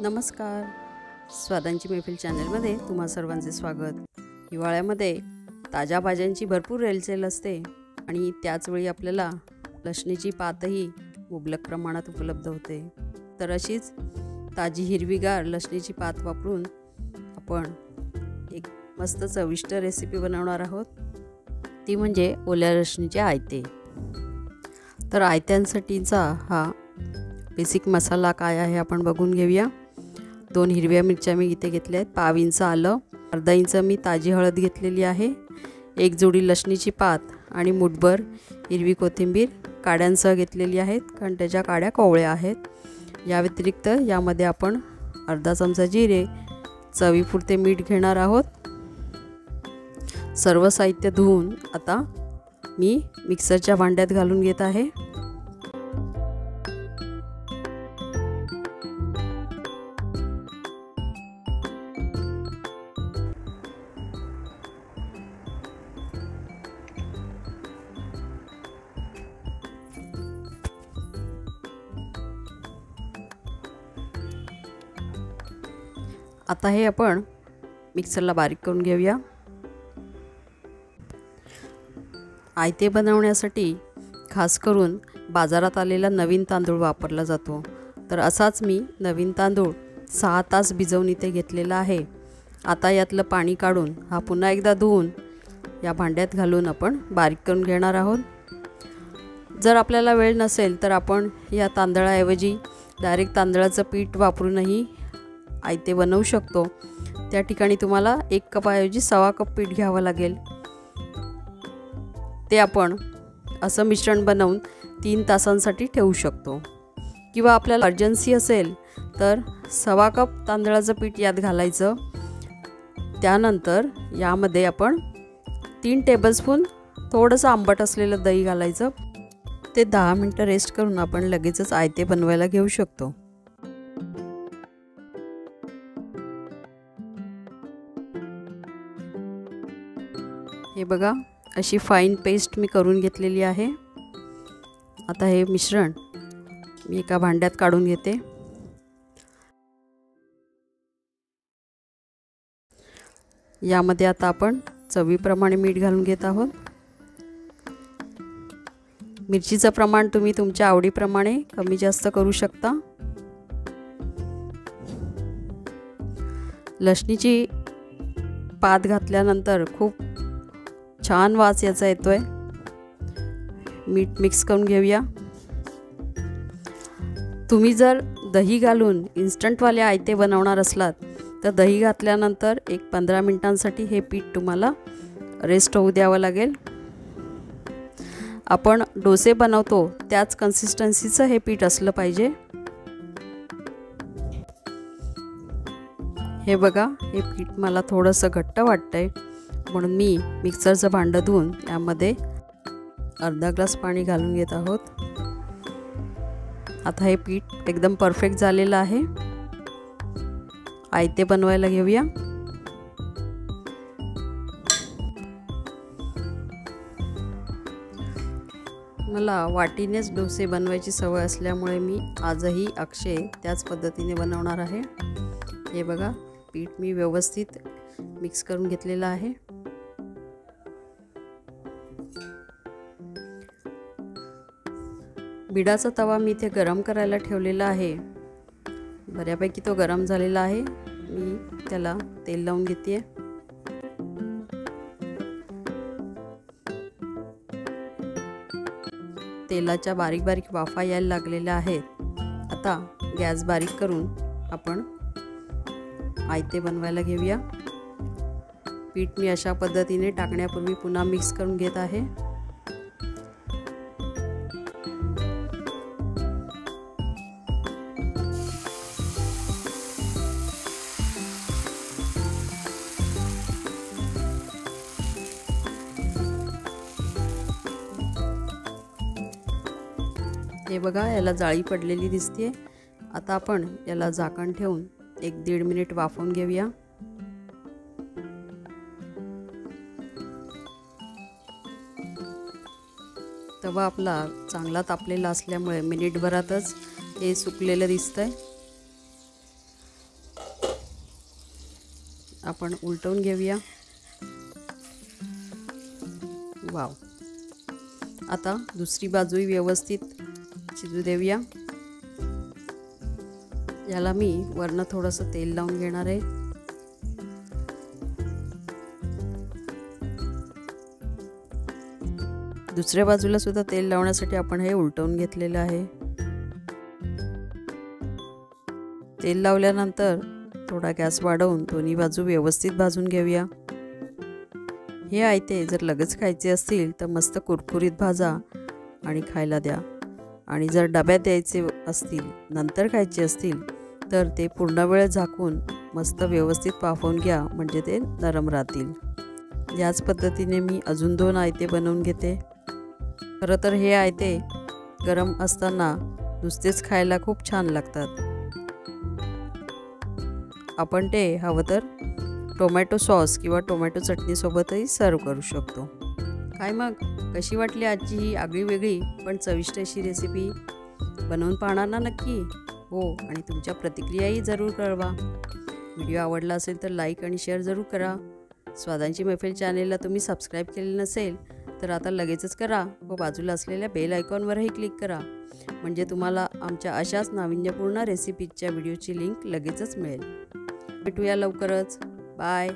नमस्कार. स्वादांची मैफिल चॅनलमध्ये तुम्हा सर्वांचे स्वागत. हिवाळ्यामध्ये ताज्या भाज्यांची भरपूर रेलचेल असते आणि त्याचवेळी आपल्याला लसणीची पातही मुबलक प्रमाणात उपलब्ध होते. तर अशीच ताजी हिरवीगार लसणीची पात वापरून आपण एक मस्त चविष्ट रेसिपी बनवणार आहोत. ती म्हणजे ओल्या लसणीचे आयते. तर आयत्यांसाठीचा हा बेसिक मसाला काय आहे आपण बघून घेऊया. 2 हिरव्या मिरच्या मी इथे घेतल्या आहेत, पाव इंच आलं, अर्धा इंच मी ताजी हळद घेतलेली आहे, 1 जोडी लसणीची पात आणि मुठभर हिरवी कोथिंबीर काड्यांसह घेतलेली आहेत, कारण त्याच्या काड्या कोवळ्या आहेत. या व्यतिरिक्त यामध्ये आपण अर्धा चमचा जिरे, चवीपुरते मीठ घेणार आहोत. सर्व साहित्य धुवून आता मी मिक्सरच्या भांड्यात घालून घेत आहे. आता हे आपण मिक्सरला बारीक करून घेऊया. आयते बनवण्यासाठी खास करून बाजारात आलेला नवीन तांदूळ वापरला जातो. तर असाच मी नवीन तांदूळ 6 तास भिजवून इथे घेतलेला आहे. आता यातलं पाणी काढून हा पुन्हा एकदा धुवून या भांड्यात घालून आपण बारीक करून घेणार आहोत. जर आपल्याला वेळ नसेल तर आपण या तांदळाऐवजी डायरेक्ट तांदळाचं पीठ वापरूनही आयते बनवू शकतो. त्या ठिकाणी तुम्हाला 1 कपाऐवजी 1.25 कप पीठ घ्यावं लागेल. ते आपण असं मिश्रण बनवून 3 तासांसाठी ठेवू शकतो. किंवा आपल्याला अर्जन्सी असेल तर 1.25 कप तांदळाचं पीठ यात घालायचं. त्यानंतर यामध्ये आपण 3 टेबलस्पून थोडंसं आंबट असलेलं दही घालायचं. ते 10 मिनटं रेस्ट करून आपण लगेचच आयते बनवायला घेऊ शकतो. हे बघा, अशी फाईन पेस्ट मी करून घेतलेली आहे. आता हे मिश्रण मी एका भांड्यात काढून घेते. यामध्ये आता आपण चवीप्रमाणे मीठ घालून घेत आहोत. मिरचीचं प्रमाण तुम्ही तुमच्या आवडीप्रमाणे कमी जास्त करू शकता. लसणीची पात घातल्यानंतर खूप छान वास याचा येतोय. मीठ मिक्स करून घेऊया. तुम्ही जर दही घालून इन्स्टंटवाले आयते बनवणार असलात तर दही घातल्यानंतर 15 मिनिटांसाठी हे पीठ तुम्हाला रेस्ट होऊ द्यावं लागेल. आपण डोसे बनवतो त्याच कन्सिस्टन्सीचं हे पीठ असलं पाहिजे. हे बघा, हे पीठ मला थोडंसं घट्ट वाटतंय, म्हणून मी मिक्सरचं भांडं धुवून यामध्ये अर्धा ग्लास पाणी घालून घेत आहोत. आता हे पीठ एकदम परफेक्ट झालेलं आहे. आयते बनवायला घेऊया. मला वाटीनेच डोसे बनवायची सवय असल्यामुळे मी आजही अक्षय त्याच पद्धतीने बनवणार आहे. हे बघा, पीठ मी व्यवस्थित मिक्स करून घेतलेलं आहे. बिडाचा तवा मी इथे गरम करायला ठेवलेला आहे. बऱ्यापैकी तो गरम झालेला आहे. मी त्याला तेल लावून घेते. तेलाच्या बारीक बारीक वाफा यायला लागलेल्या आहेत. आता गॅस बारीक करून आपण आयते बनवायला घेऊया. पीठ मी अशा पद्धतीने टाकण्यापूर्वी पुन्हा मिक्स करून घेत आहे. हे बघा, याला जाळी पडलेली दिसते. आता आपण याला झाकण ठेवून 1-1.5 मिनिट वाफवून घेऊया. तवा आपला चांगला तापलेला असल्यामुळे मिनिटभरातच हे सुकलेलं दिसतंय. आपण उलटवून घेऊया। वाव, आता दुसरी बाजूही व्यवस्थित शिजू देऊया। याला मी वरनं थोडंसं तेल लावून घेणार आहे। दुसऱ्या बाजूला सुद्धा तेल लावण्यासाठी आपण हे उलटवून घेतलेलं आहे। तेल लावल्यानंतर थोडा गॅस वाढवून दोन्ही बाजू व्यवस्थित भाजून घेऊया। हे आयते जर लगेच खायचे असतील तर मस्त कुरकुरीत भाजा आणि खायला द्या, आणि जर डब्यात द्यायचे असतील, नंतर खायचे असतील तर ते पूर्ण वेळ झाकून मस्त व्यवस्थित वाफवून घ्या, म्हणजे ते नरम राहतील। याच पद्धतीने मी अजून 2 आयते बनवून घेते। खरं तर हे आयते गरम असताना नुसतेच खायला खूप छान लागतात। आपण ते हवं तर टोमॅटो सॉस किंवा टोमॅटो चटणीसोबतही सर्व करू शकतो। काय मग, कशी वाटली आजची ही आगळीवेगळी पण चविष्ट अशी रेसिपी? बनवून पाहणार ना नक्की? हो, आणि तुमच्या प्रतिक्रियाही जरूर कळवा। व्हिडिओ आवडला असेल तर लाईक आणि शेअर जरूर करा। स्वादांची मैफिल चॅनेलला तुम्ही सबस्क्राईब केले नसेल तर आता लगेचच करा व बाजूला असलेल्या बेल आयकॉनवरही क्लिक करा, म्हणजे तुम्हाला आमच्या अशाच नाविन्यपूर्ण रेसिपीजच्या व्हिडिओची लिंक लगेचच मिळेल। भेटूया लवकरच। बाय।